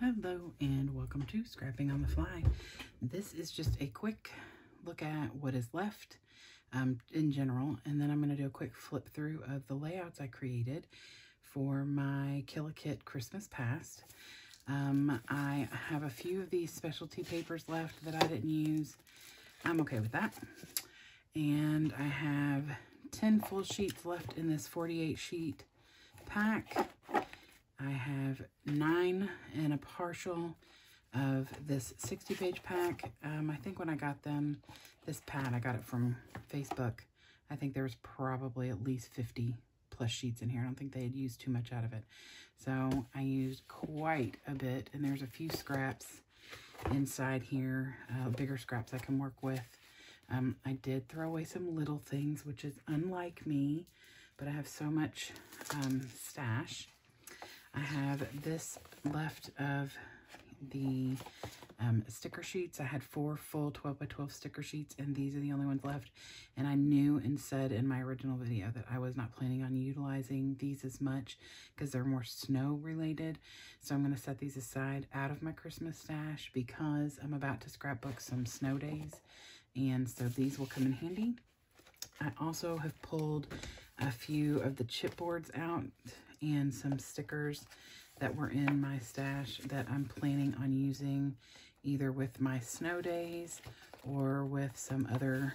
Hello and welcome to Scrapping on the Fly. This is just a quick look at what is left in general, and then I'm going to do a quick flip through of the layouts I created for my Kill a Kit Christmas Past. I have a few of these specialty papers left that I didn't use. I'm okay with that. And I have 10 full sheets left in this 48 sheet pack. I have 9 and a partial of this 60 page pack. I think when I got them, this pad, I got it from Facebook. I think there was probably at least 50 plus sheets in here. I don't think they had used too much out of it. So I used quite a bit, and there's a few scraps inside here, bigger scraps I can work with. I did throw away some little things, which is unlike me, but I have so much stash. I have this left of the sticker sheets. I had 4 full 12 by 12 sticker sheets, and these are the only ones left. And I knew and said in my original video that I was not planning on utilizing these as much because they're more snow related. So I'm going to set these aside out of my Christmas stash because I'm about to scrapbook some snow days. And so these will come in handy. I also have pulled a few of the chipboards out and some stickers that were in my stash that I'm planning on using either with my snow days or with some other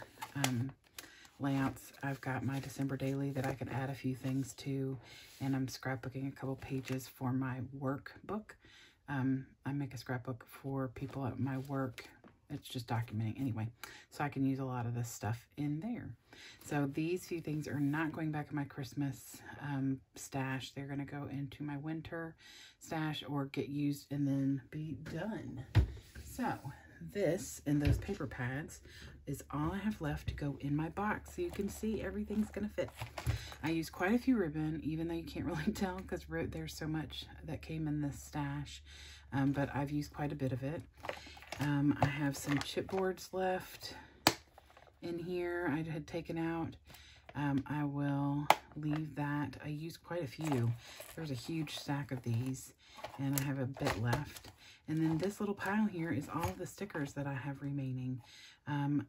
layouts. I've got my December daily that I can add a few things to, and I'm scrapbooking a couple pages for my workbook. I make a scrapbook for people at my work. It's just documenting anyway, so I can use a lot of this stuff in there. So these few things are not going back in my Christmas stash. They're going to go into my winter stash or get used and then be done. So this and those paper pads is all I have left to go in my box, so you can see everything's going to fit. I used quite a few ribbon, even though you can't really tell because there's so much that came in this stash, but I've used quite a bit of it. I have some chipboards left in here I had taken out. I will leave that. I used quite a few. There's a huge stack of these, and I have a bit left. And then this little pile here is all of the stickers that I have remaining.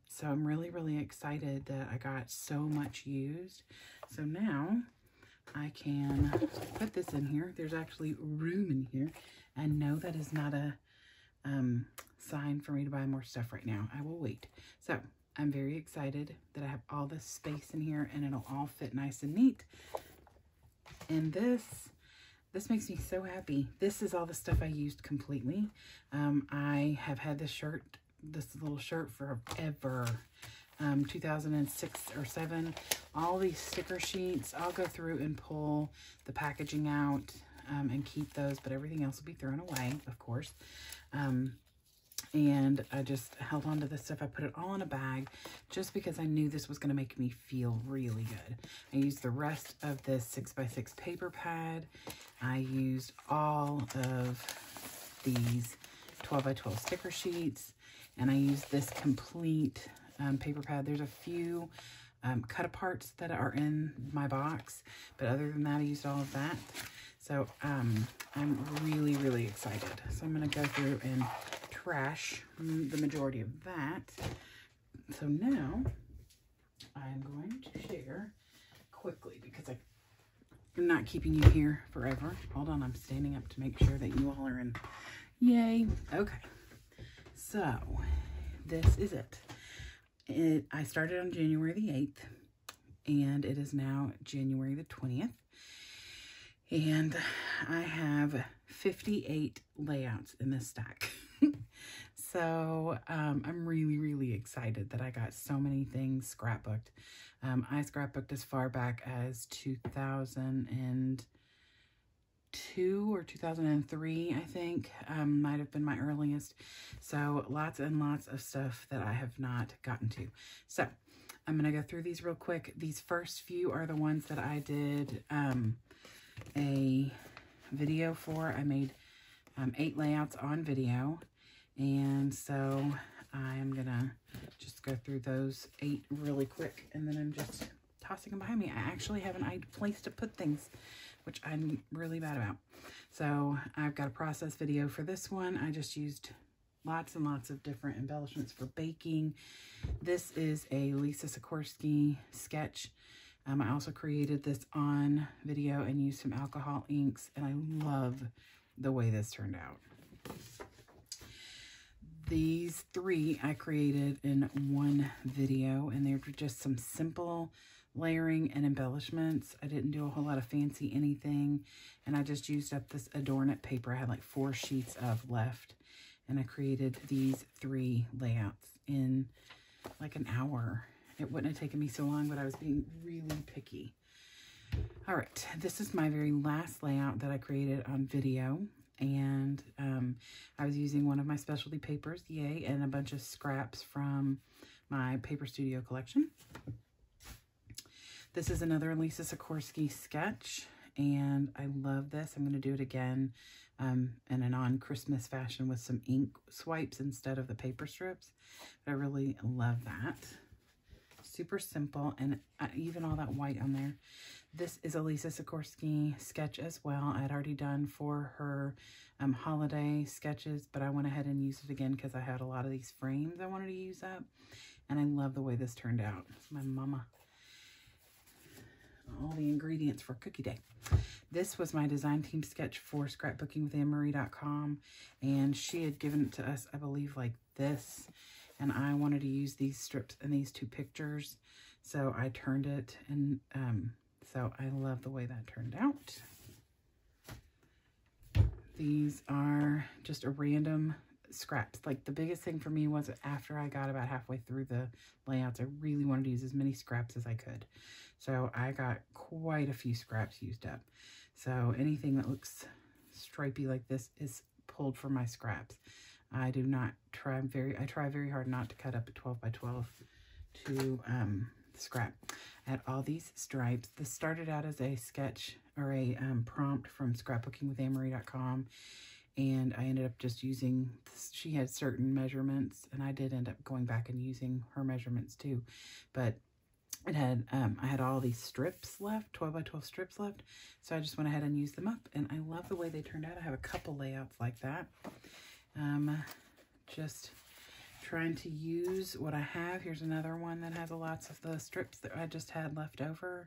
So I'm really, really excited that I got so much used. So now I can put this in here. There's actually room in here. I know that is not a sign for me to buy more stuff right now. I will wait. So I'm very excited that I have all this space in here and it'll all fit nice and neat. And this makes me so happy. This is all the stuff I used completely. I have had this little shirt forever. 2006 or 7. All these sticker sheets, I'll go through and pull the packaging out and keep those, but everything else will be thrown away, of course. And I just held on to this stuff. I put it all in a bag just because I knew this was going to make me feel really good. I used the rest of this 6x6 paper pad. I used all of these 12 by 12 sticker sheets, and I used this complete paper pad. There's a few cut aparts that are in my box, but other than that, I used all of that. So I'm really, really excited. So I'm going to go through and trash the majority of that. So now I'm going to share quickly because I'm not keeping you here forever. Hold on, I'm standing up to make sure that you all are in. Yay. Okay. So this is it. I started on January the 8th, and it is now January the 20th. And I have 58 layouts in this stack. So I'm really, really excited that I got so many things scrapbooked. I scrapbooked as far back as 2002 or 2003, I think. Might have been my earliest. So lots and lots of stuff that I have not gotten to. So I'm going to go through these real quick. These first few are the ones that I did a video for. I made 8 layouts on video, and so I'm gonna just go through those 8 really quick, and then I'm just tossing them behind me. I actually have a place to put things, which I'm really bad about. So I've got a process video for this one. I just used lots and lots of different embellishments for baking. This is a Lisa Sikorsky sketch. I also created this on video and used some alcohol inks, and I love the way this turned out. These three I created in one video, and they're just some simple layering and embellishments. I didn't do a whole lot of fancy anything, and I just used up this Adorn It paper. I had like 4 sheets of left, and I created these 3 layouts in like an hour. It wouldn't have taken me so long, but I was being really picky. All right, this is my very last layout that I created on video, and I was using one of my specialty papers, yay, and a bunch of scraps from my Paper Studio collection. This is another Lisa Sikorsky sketch, and I love this. I'm going to do it again in a non-Christmas fashion with some ink swipes instead of the paper strips. But I really love that. Super simple, and even all that white on there. This is a Lisa Sikorsky sketch as well. I had already done for her holiday sketches, but I went ahead and used it again because I had a lot of these frames I wanted to use up, and I love the way this turned out. It's my mama. All the ingredients for cookie day. This was my design team sketch for scrapbookingwithannemarie.com, and she had given it to us, I believe, like this, and I wanted to use these strips and these 2 pictures, so I turned it, and so I love the way that turned out. These are just a random scraps. Like, the biggest thing for me was after I got about halfway through the layouts, I really wanted to use as many scraps as I could. So I got quite a few scraps used up. So anything that looks stripy like this is pulled from my scraps. I try very hard not to cut up a 12 by 12 to scrap. I had all these stripes. This started out as a sketch or a prompt from scrapbookingwithannemarie.com, and I ended up just using, she had certain measurements, and I did end up going back and using her measurements too, but it had, I had all these strips left, 12 by 12 strips left, so I just went ahead and used them up, and I love the way they turned out. I have a couple layouts like that. Just trying to use what I have. Here's another one that has lots of the strips that I just had left over.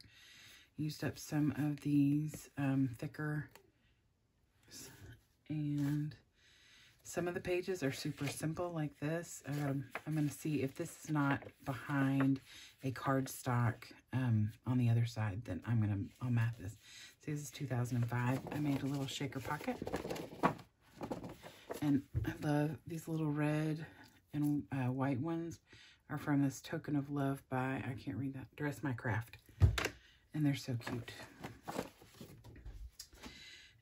Used up some of these thicker, and some of the pages are super simple like this. I'm going to see if this is not behind a cardstock on the other side, then I'll mat this. See, this is 2005. I made a little shaker pocket. And I love these little red and white ones are from this Token of Love by, I can't read that, Dress My Craft. And they're so cute.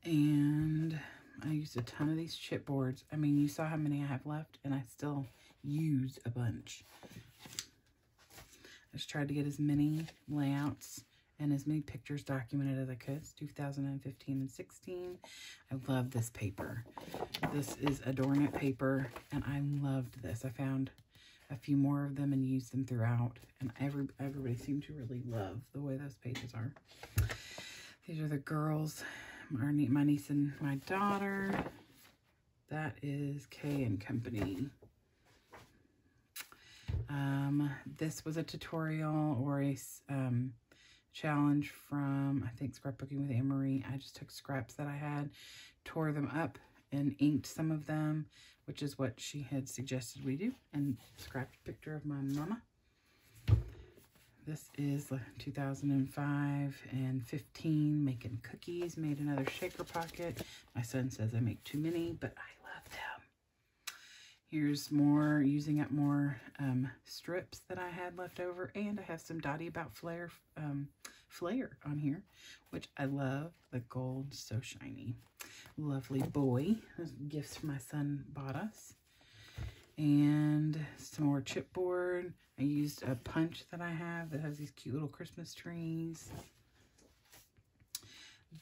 And I used a ton of these chipboards. I mean, you saw how many I have left, and I still use a bunch. I just tried to get as many layouts and as many pictures documented as I could. It's 2015 and 16. I love this paper. This is Adorn It paper, and I loved this. I found a few more of them and used them throughout, and everybody seemed to really love the way those pages are. These are the girls, my niece and my daughter. That is K & Company. This was a tutorial or a challenge from, I think, Scrapbooking with Anne-Marie. I just took scraps that I had, tore them up, and inked some of them, which is what she had suggested we do, and scrapped a picture of my mama. This is 2005 and 15, making cookies, made another shaker pocket. My son says I make too many, but I love them. Here's more, using up more strips that I had left over, and I have some Dottie About Flair on here, which I love. The gold, so shiny. Lovely boy. Those gifts my son bought us. And some more chipboard. I used a punch that I have that has these cute little Christmas trees.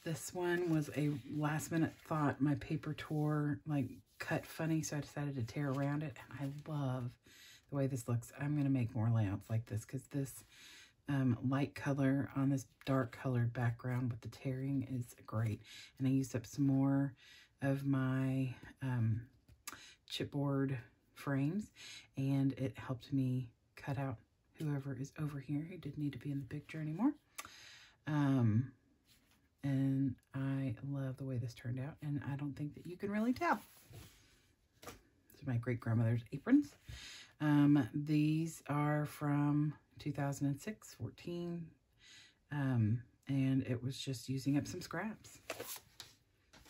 This one was a last minute thought. My paper tore, like, cut funny, so I decided to tear around it. And I love the way this looks. I'm going to make more layouts like this because this light color on this dark colored background with the tearing is great. And I used up some more of my chipboard frames, and it helped me cut out whoever is over here who didn't need to be in the picture anymore. And I love the way this turned out, and I don't think that you can really tell. These are my great-grandmother's aprons. These are from 2006, 14, and it was just using up some scraps.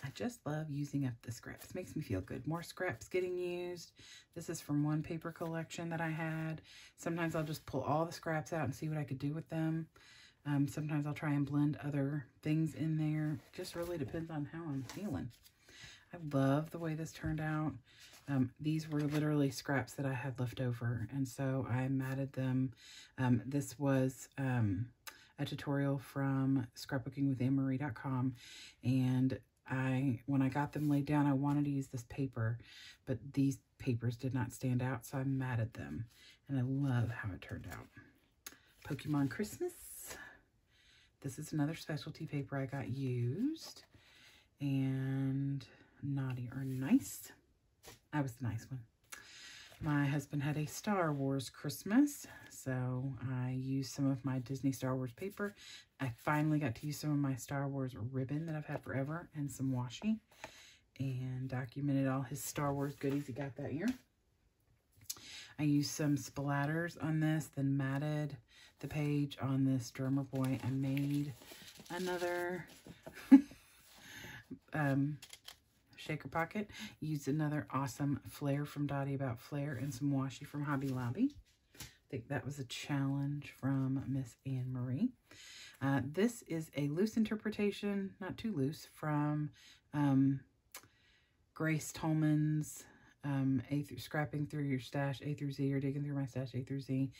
I just love using up the scraps. Makes me feel good. More scraps getting used. This is from one paper collection that I had. Sometimes I'll just pull all the scraps out and see what I could do with them. Sometimes I'll try and blend other things in there. Just really depends on how I'm feeling. I love the way this turned out. These were literally scraps that I had left over, and so I matted them. This was a tutorial from scrapbookingwithanemarie.com, and when I got them laid down, I wanted to use this paper, but these papers did not stand out, so I matted them, and I love how it turned out. Pokemon Christmas. This is another specialty paper I got used, and Naughty or Nice. I was the nice one. My husband had a Star Wars Christmas, so I used some of my Disney Star Wars paper. I finally got to use some of my Star Wars ribbon that I've had forever and some washi, and documented all his Star Wars goodies he got that year. I used some splatters on this, then matted the page on this drummer boy. I made another shaker pocket. Used another awesome flare from Dottie About Flair and some washi from Hobby Lobby. I think that was a challenge from Miss Anne Marie. This is a loose interpretation, not too loose, from Grace Tolman's Scrapping Through Your Stash A through Z, or Digging Through My Stash A through Z.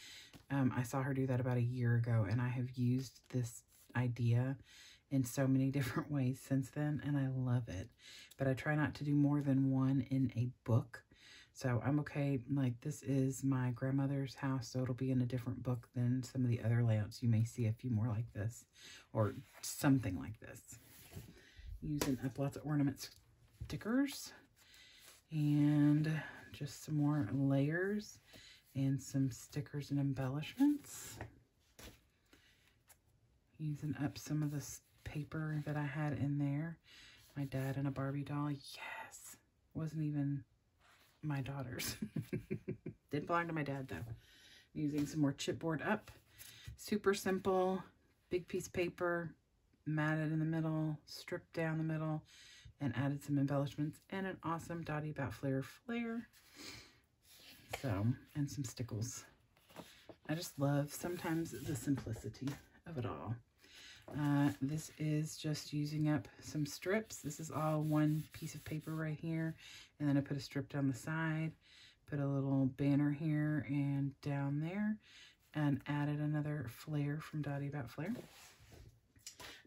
I saw her do that about a year ago, and I have used this idea in so many different ways since then, and I love it. But I try not to do more than one in a book, so I'm okay. Like, this is my grandmother's house, so it'll be in a different book than some of the other layouts. You may see a few more like this, or something like this. Using up lots of ornament stickers, and just some more layers, and some stickers and embellishments. Using up some of this paper that I had in there. My dad and a Barbie doll. Yes. Wasn't even my daughter's. Didn't belong to my dad, though. Using some more chipboard up. Super simple. Big piece of paper. Matted in the middle. Stripped down the middle. And added some embellishments. And an awesome Dottie About Flair flare. So, and some stickles. I just love sometimes the simplicity of it all. This is just using up some strips. This is all one piece of paper right here. And then I put a strip down the side, put a little banner here and down there, and added another flare from Dottie About Flair. I'm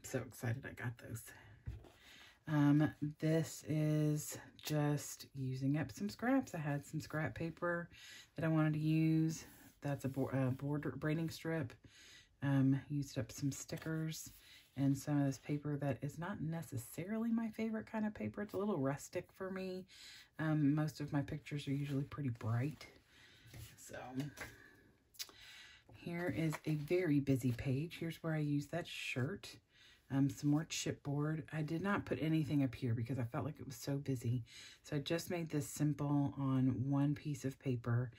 so excited I got those. This is just using up some scraps. I had some scrap paper that I wanted to use. That's a border braiding strip. Used up some stickers and some of this paper that is not necessarily my favorite kind of paper. It's a little rustic for me. Most of my pictures are usually pretty bright. So here is a very busy page. Here's where I use that shirt. Some more chipboard. I did not put anything up here because I felt like it was so busy. So I just made this simple on one piece of paper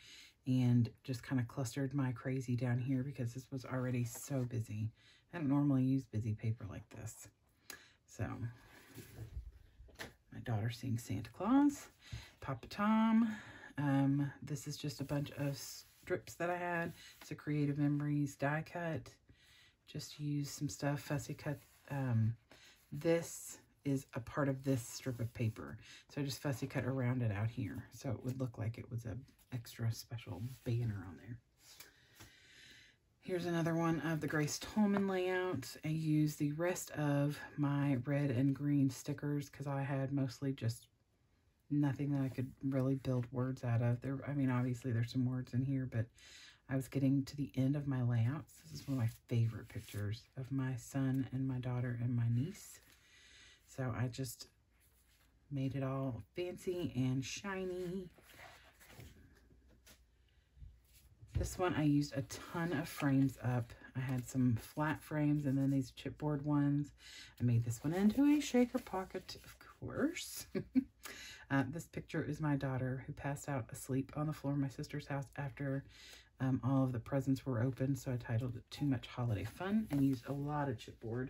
and just kind of clustered my crazy down here because this was already so busy. I don't normally use busy paper like this. So, my daughter seeing Santa Claus, Papa Tom. This is just a bunch of strips that I had. It's a Creative Memories die cut. Just use some stuff, fussy cut. This is a part of this strip of paper. So I just fussy cut around it out here. So it would look like it was a extra special banner on there. Here's another one of the Grace Tolman layout. I used the rest of my red and green stickers because I had mostly just nothing that I could really build words out of. I mean, obviously there's some words in here, but I was getting to the end of my layouts. This is one of my favorite pictures of my son and my daughter and my niece. So I just made it all fancy and shiny. This one I used a ton of frames up. I had some flat frames and then these chipboard ones. I made this one into a shaker pocket, of course. This picture is my daughter who passed out asleep on the floor of my sister's house after all of the presents were open. So I titled it Too Much Holiday Fun and used a lot of chipboard,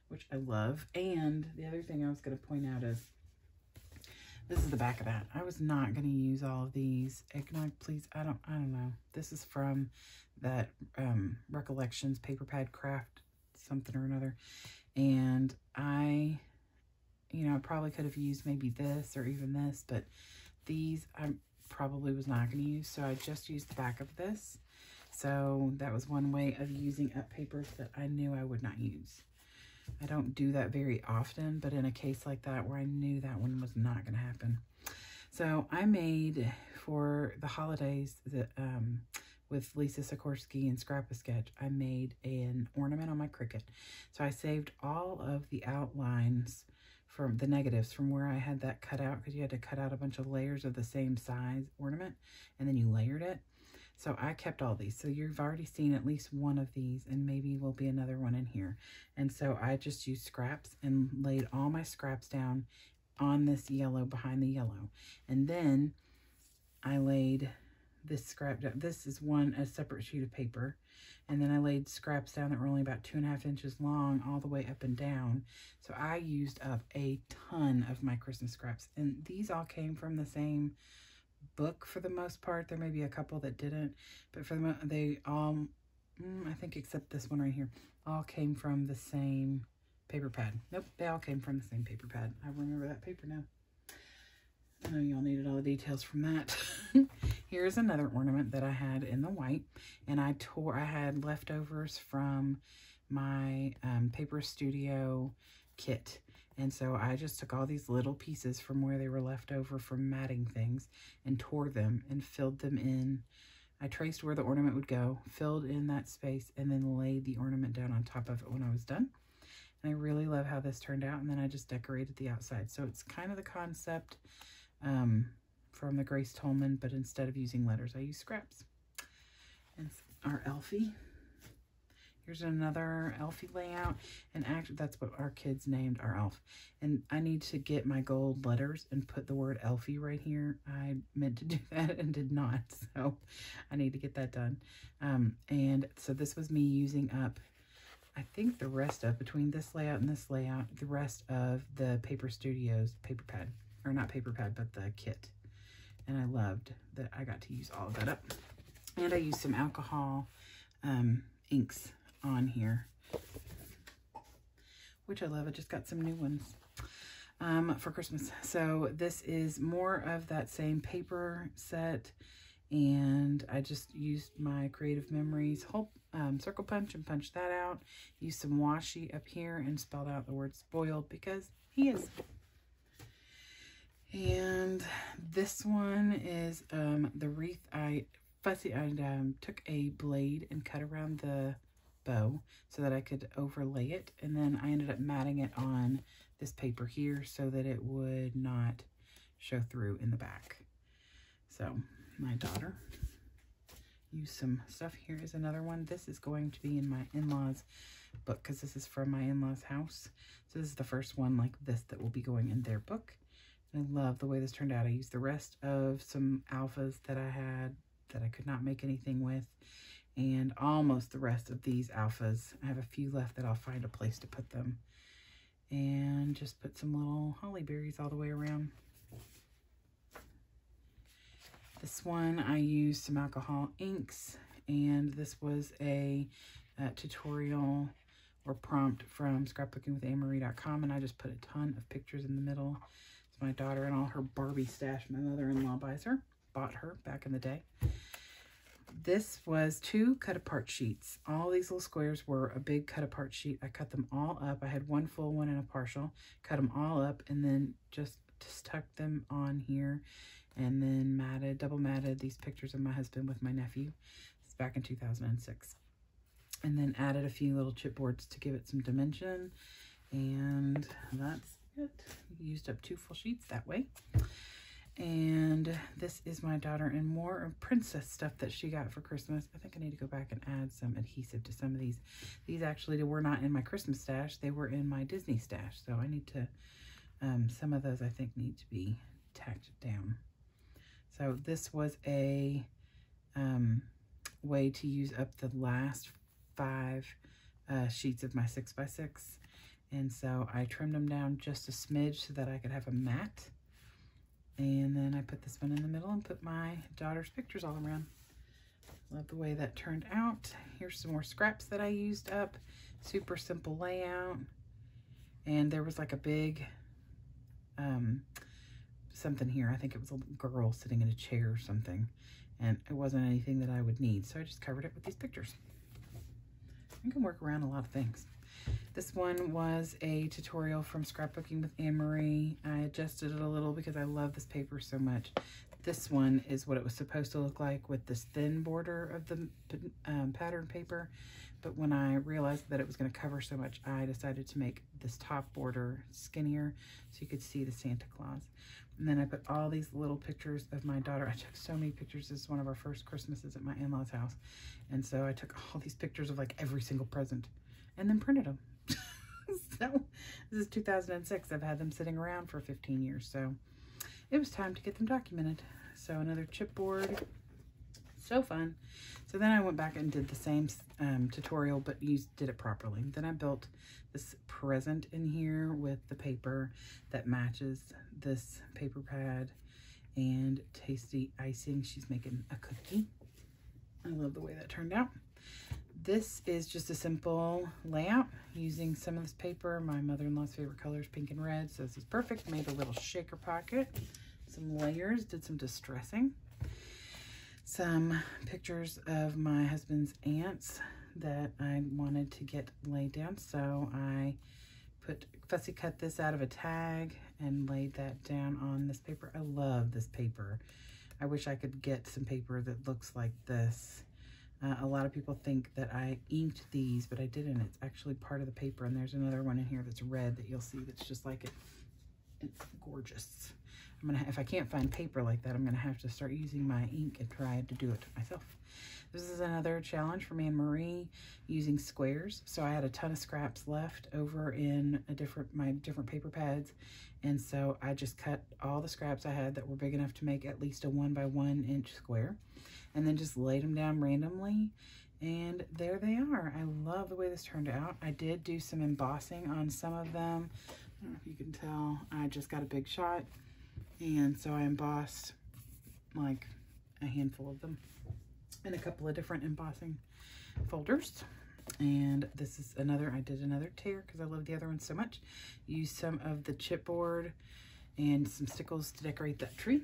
which I love. And the other thing I was going to point out is this is the back of that. I was not going to use all of these. Eggnog, please. I don't know. This is from that Recollections paper pad craft something or another. And I probably could have used maybe this or even this, but these I probably was not going to use. So I just used the back of this. So that was one way of using up papers that I knew I would not use. I don't do that very often, but in a case like that where I knew that one was not going to happen. So I made for the holidays with Lisa Sikorsky and Scrap-A-Sketch, I made an ornament on my Cricut. So I saved all of the outlines from the negatives from where I had that cut out, because you had to cut out a bunch of layers of the same size ornament and then you layered it. So I kept all these. So you've already seen at least one of these, and maybe will be another one in here. And so I just used scraps and laid all my scraps down on this yellow behind the yellow. And then I laid this scrap down. This is a separate sheet of paper. And then I laid scraps down that were only about 2.5 inches long all the way up and down. So I used up a ton of my Christmas scraps. And these all came from the same book for the most part. There may be a couple that didn't, but for the they all, I think except this one right here, all came from the same paper pad. Nope, they all came from the same paper pad. I remember that paper now. I know y'all needed all the details from that. Here's another ornament that I had in the white, and I had leftovers from my Paper Studio kit. And so I just took all these little pieces from where they were left over from matting things and tore them and filled them in. I traced where the ornament would go, filled in that space, and then laid the ornament down on top of it when I was done. And I really love how this turned out. And then I just decorated the outside. So it's kind of the concept from the Grace Tolman, but instead of using letters, I use scraps. And our Elfie. Here's another Elfie layout, and actually that's what our kids named our elf. And I need to get my gold letters and put the word Elfie right here. I meant to do that and did not, so I need to get that done. And so this was me using up, I think the rest of, between this layout and this layout, the rest of the Paper Studios paper pad, or not paper pad, but the kit. And I loved that I got to use all of that up. And I used some alcohol inks on here, which I love. I just got some new ones for Christmas. So this is more of that same paper set, and I just used my Creative Memories whole circle punch and punched that out. Used some washi up here and spelled out the word spoiled because he is. And this one is the wreath. I took a blade and cut around the bow so that I could overlay it, and then I ended up matting it on this paper here so that it would not show through in the back. So my daughter used some stuff. Here is another one. This is going to be in my in-laws book because this is from my in-laws house. So this is the first one like this that will be going in their book. And I love the way this turned out. I used the rest of some alphas that I had that I could not make anything with, and almost the rest of these alphas. I have a few left that I'll find a place to put them. And just put some little holly berries all the way around. This one I used some alcohol inks, and this was a tutorial or prompt from scrapbookingwithamory.com, and I just put a ton of pictures in the middle. It's my daughter and all her Barbie stash my mother-in-law bought her back in the day. This was 2 cut-apart sheets. All these little squares were a big cut-apart sheet. I cut them all up. I had one full one and a partial. Cut them all up and then just stuck them on here, and then double matted these pictures of my husband with my nephew. is back in 2006. And then added a few little chipboards to give it some dimension. And that's it. Used up 2 full sheets that way. And this is my daughter and more of princess stuff that she got for Christmas. I think I need to go back and add some adhesive to some of these. These actually were not in my Christmas stash. They were in my Disney stash. So I need to, some of those I think need to be tacked down. So this was a way to use up the last 5 sheets of my 6x6. And so I trimmed them down just a smidge so that I could have a mat. And then I put this one in the middle and put my daughter's pictures all around. Love the way that turned out. Here's some more scraps that I used up. Super simple layout. And there was like a big something here. I think it was a little girl sitting in a chair or something. And it wasn't anything that I would need. So I just covered it with these pictures. You can work around a lot of things. This one was a tutorial from Scrapbooking with Anne-Marie. I adjusted it a little because I love this paper so much. This one is what it was supposed to look like with this thin border of the pattern paper. But when I realized that it was going to cover so much, I decided to make this top border skinnier so you could see the Santa Claus. And then I put all these little pictures of my daughter. I took so many pictures. This is one of our first Christmases at my in-laws' house. And so I took all these pictures of like every single present and then printed them. So this is 2006. I've had them sitting around for 15 years. So it was time to get them documented. So another chipboard. So fun. So then I went back and did the same tutorial, but did it properly. Then I built this present in here with the paper that matches this paper pad and tasty icing. She's making a cookie. I love the way that turned out. This is just a simple layout using some of this paper. My mother-in-law's favorite colors, pink and red. So this is perfect. Made a little shaker pocket, some layers, did some distressing. Some pictures of my husband's aunts that I wanted to get laid down. So I fussy cut this out of a tag and laid that down on this paper. I love this paper. I wish I could get some paper that looks like this. A lot of people think that I inked these, but I didn't. It's actually part of the paper. And there's another one in here that's red that you'll see that's just like it. It's gorgeous. If I can't find paper like that, I'm gonna have to start using my ink and try to do it myself. This is another challenge from Anne-Marie using squares. So I had a ton of scraps left over in my different paper pads. And so I just cut all the scraps I had that were big enough to make at least a 1 by 1 inch square. And then just laid them down randomly. And there they are. I love the way this turned out. I did do some embossing on some of them. I don't know if you can tell. I just got a big shot. And so I embossed like a handful of them in a couple of different embossing folders. And this is I did another tear because I love the other one so much. Used some of the chipboard and some stickles to decorate that tree.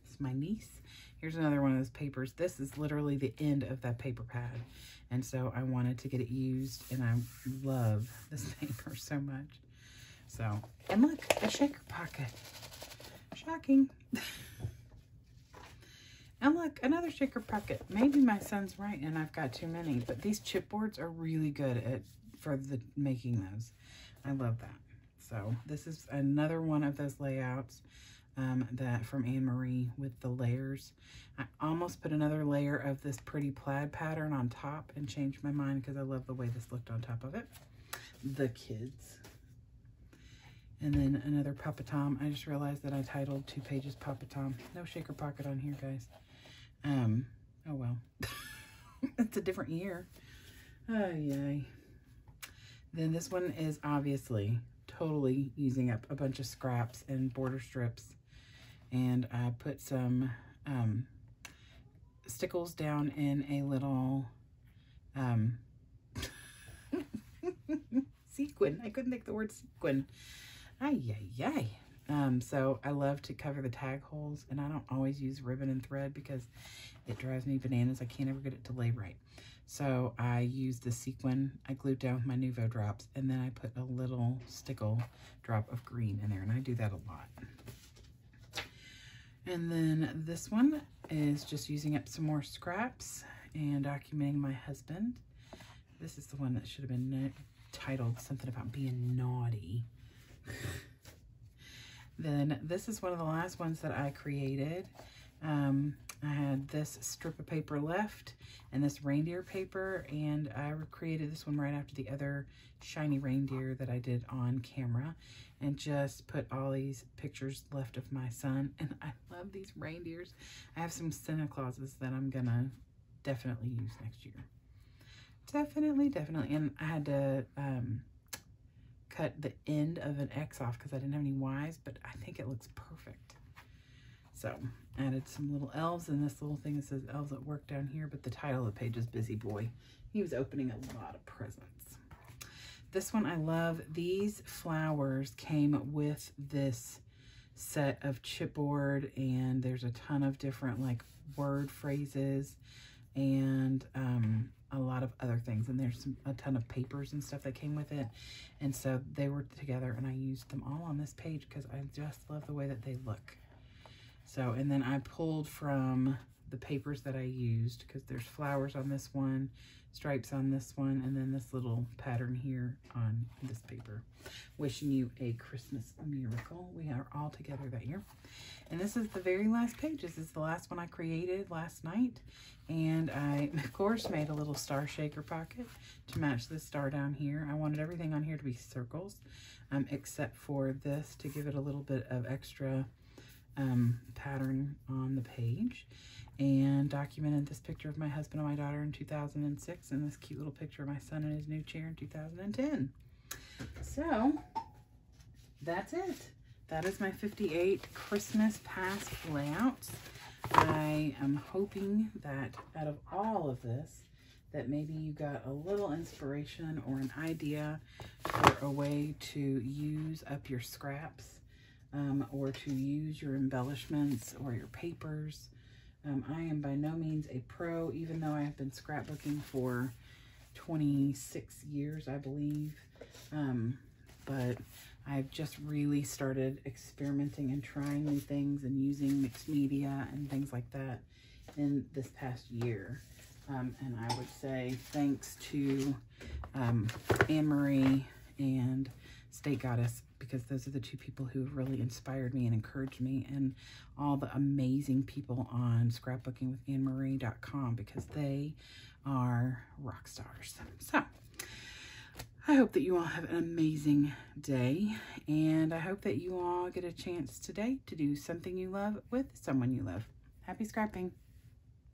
It's my niece. Here's another one of those papers. This is literally the end of that paper pad. And so I wanted to get it used, and I love this paper so much. So, and look, a shaker pocket. Shocking. And look, another shaker pocket. Maybe my son's right and I've got too many, but these chipboards are really good for making those. I love that. So this is another one of those layouts that from Anne-Marie with the layers. I almost put another layer of this pretty plaid pattern on top and changed my mind because I love the way this looked on top of it. The kids. And then another Papa Tom. I just realized that I titled 2 pages Papa Tom. No shaker pocket on here, guys. Oh well. It's a different year. Oh, yay. Then this one is obviously totally using up a bunch of scraps and border strips. And I put some stickles down in a little sequin. I couldn't think the word sequin. Ay, ay, ay. So I love to cover the tag holes, and I don't always use ribbon and thread because it drives me bananas. I can't ever get it to lay right. So I use the sequin I glued down with my Nuvo drops, and then I put a little stickle drop of green in there, and I do that a lot. And then this one is just using up some more scraps and documenting my husband. This is the one that should have been titled something about being naughty. Then this is one of the last ones that I created. I had this strip of paper left and this reindeer paper, and I created this one right after the other shiny reindeer that I did on camera, and just put all these pictures left of my son. And I love these reindeers. I have some Santa Clauses that I'm gonna definitely use next year. Definitely. And I had to cut the end of an X off because I didn't have any Y's, but I think it looks perfect. So added some little elves, and this little thing that says elves at work down here, but the title of the page is Busy Boy. He was opening a lot of presents. This one I love. These flowers came with this set of chipboard, and there's a ton of different like word phrases and a lot of other things, and there's a ton of papers and stuff that came with it, and so they were together, and I used them all on this page because I just love the way that they look. So, and then I pulled from the papers that I used, because there's flowers on this one, stripes on this one, and then this little pattern here on this paper. Wishing you a Christmas miracle. We are all together that year. And this is the very last page. This is the last one I created last night. And I, of course, made a little star shaker pocket to match this star down here. I wanted everything on here to be circles, except for this to give it a little bit of extra pattern on the page. And documented this picture of my husband and my daughter in 2006, and this cute little picture of my son in his new chair in 2010. So that's it. That is my 58 Christmas past layouts. I am hoping that out of all of this, that maybe you got a little inspiration or an idea for a way to use up your scraps, or to use your embellishments or your papers. I am by no means a pro, even though I have been scrapbooking for 26 years, I believe. But I've just really started experimenting and trying new things and using mixed media and things like that in this past year. And I would say thanks to Anne-Marie and State Goddess, because those are the two people who have really inspired me and encouraged me, and all the amazing people on scrapbookingwithanemarie.com, because they are rock stars. So I hope that you all have an amazing day, and I hope that you all get a chance today to do something you love with someone you love. Happy scrapping.